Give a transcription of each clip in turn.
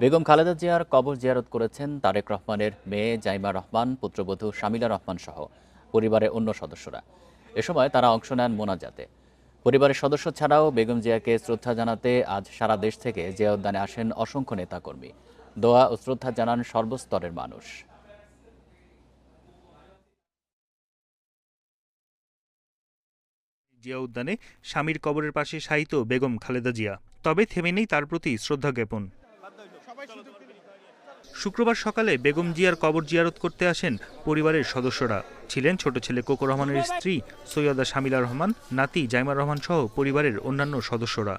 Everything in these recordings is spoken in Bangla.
বেগম খালেদা জিয়ার কবর জিয়ারত করেছেন তারেক রহমানের মেয়ে জাইমা রহমান, পুত্রবধূ শামিলা রহমান সহ পরিবারের অন্য সদস্যরা। এ সময় তারা অংশ নেন মোনাজাতে। পরিবারের সদস্য ছাড়াও বেগম জিয়াকে শ্রদ্ধা জানাতে আজ সারা দেশ থেকে জিয়া উদ্যানে আসেন অসংখ্য নেতাকর্মী। দোয়া ও শ্রদ্ধা জানান সর্বস্তরের মানুষ। জিয়া উদ্যানে স্বামীর কবরের পাশে শায়িত বেগম খালেদা জিয়া, তবে থেমে নেই তার প্রতি শ্রদ্ধা জ্ঞাপন। শুক্রবার সকালে বেগম জিয়ার কবর জিয়ারত করতে আসেন পরিবারের সদস্যরা। ছিলেন ছোট ছেলে কোকো রহমানের স্ত্রী সৈয়দা শামিলা রহমান, নাতি জাইমা রহমান সহ পরিবারের অন্যান্য সদস্যরা।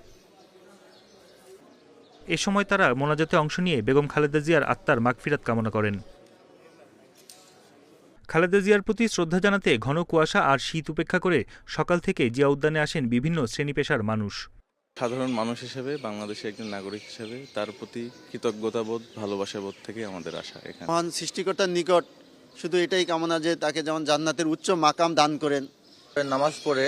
এ সময় তারা মোনাজাতে অংশ নিয়ে বেগম খালেদা জিয়ার আত্মার মাগফিরাত কামনা করেন। খালেদা জিয়ার প্রতি শ্রদ্ধা জানাতে ঘন কুয়াশা আর শীত উপেক্ষা করে সকাল থেকে জিয়া উদ্যানে আসেন বিভিন্ন শ্রেণী পেশার মানুষ। সাধারণ মানুষ হিসেবে, বাংলাদেশের একজন নাগরিক হিসেবে তার প্রতি কৃতজ্ঞতাবোধ, ভালোবাসাবোধ থেকে আমাদের আসা এখানে। মহান সৃষ্টিকর্তার নিকট শুধু এটাই কামনা যে তাকে যেমন জান্নাতের উচ্চ মাকাম দান করেন। নামাজ পড়ে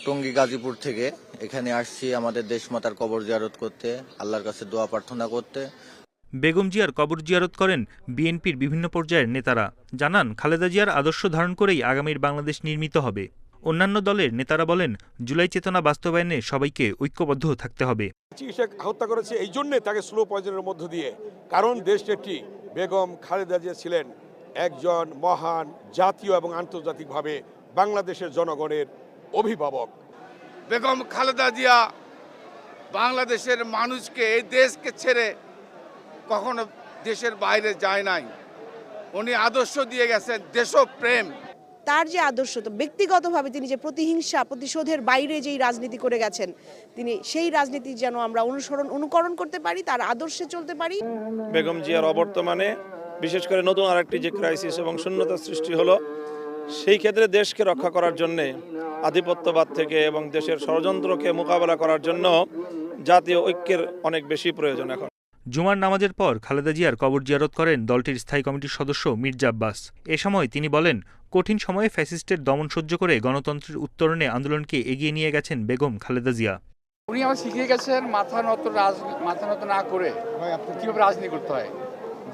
টঙ্গী গাজীপুর থেকে এখানে আসছি আমাদের দেশমাতার কবর জিয়ারত করতে, আল্লাহর কাছে দোয়া প্রার্থনা করতে। বেগম জিয়ার কবর জিয়ারত করেন বিএনপির বিভিন্ন পর্যায়ের নেতারা। জানান, খালেদা জিয়ার আদর্শ ধারণ করেই আগামীর বাংলাদেশ নির্মিত হবে। অন্যান্য দলের নেতারা বলেন, জুলাই চেতনা বাস্তবায়নে সবাইকে ঐক্যবদ্ধ থাকতে হবে। চিকিৎসক হত্যা করেছে এই জন্যে তাকে স্লো পয়জনের মধ্য দিয়ে, কারণ দেশটি বেগম খালেদা জিয়া ছিলেন একজন মহান জাতীয় এবং আন্তর্জাতিকভাবে বাংলাদেশের জনগণের অভিভাবক। বেগম খালেদা জিয়া বাংলাদেশের মানুষকে, এই দেশকে ছেড়ে কখনো দেশের বাইরে যায় নাই। উনি আদর্শ দিয়ে গেছেন দেশপ্রেম। তার যে আদর্শ, তো ব্যক্তিগতভাবে তিনি যে প্রতিহিংসা প্রতিশোধের বাইরে যেই রাজনীতি করে গেছেন, তিনি সেই রাজনীতি যেন আমরা অনুকরণ করতে পারি, তার আদর্শে চলতে পারি। বেগম জিয়ার অবর্তমানে বিশেষ করে নতুন আরেকটি যে ক্রাইসিস এবং শূন্যতা সৃষ্টি হলো, সেই ক্ষেত্রে দেশকে রক্ষা করার জন্যে, আধিপত্যবাদ থেকে এবং দেশের ষড়যন্ত্রকে মোকাবেলা করার জন্য জাতীয় ঐক্যের অনেক বেশি প্রয়োজন এখন। জুমার নামাজের পর খালেদা জিয়ার কবর জিয়ারত করেন দলটির স্থায়ী কমিটির সদস্য মির্জা আব্বাস। এ সময় তিনি বলেন, কঠিন সময়ে ফ্যাসিস্টের দমন সহ্য করে গণতন্ত্রের উত্তরণে আন্দোলনকে এগিয়ে নিয়ে গেছেন বেগম খালেদা জিয়া। উনি আমার শিখিয়ে গেছেন মাথা নত না করে কীভাবে রাজনীতি করতে হয়।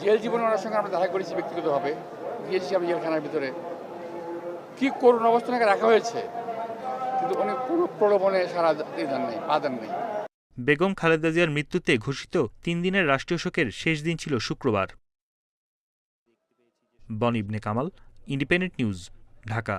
জেল জীবনে ওনার সঙ্গে আমরা দেখা করেছি, ব্যক্তিগতভাবে গিয়েছি আমি জেলখানার ভিতরে। কি করুণ অবস্থানে রাখা হয়েছে, কিন্তু উনি কোনো প্রলোভনে সারা পা দেন নেই। বেগম খালেদা জিয়ার মৃত্যুতে ঘোষিত 3 দিনের রাষ্ট্রীয় শোকের শেষ দিন ছিল শুক্রবার। বনি ইবনে কামাল, ইন্ডিপেন্ডেন্ট নিউজ, ঢাকা।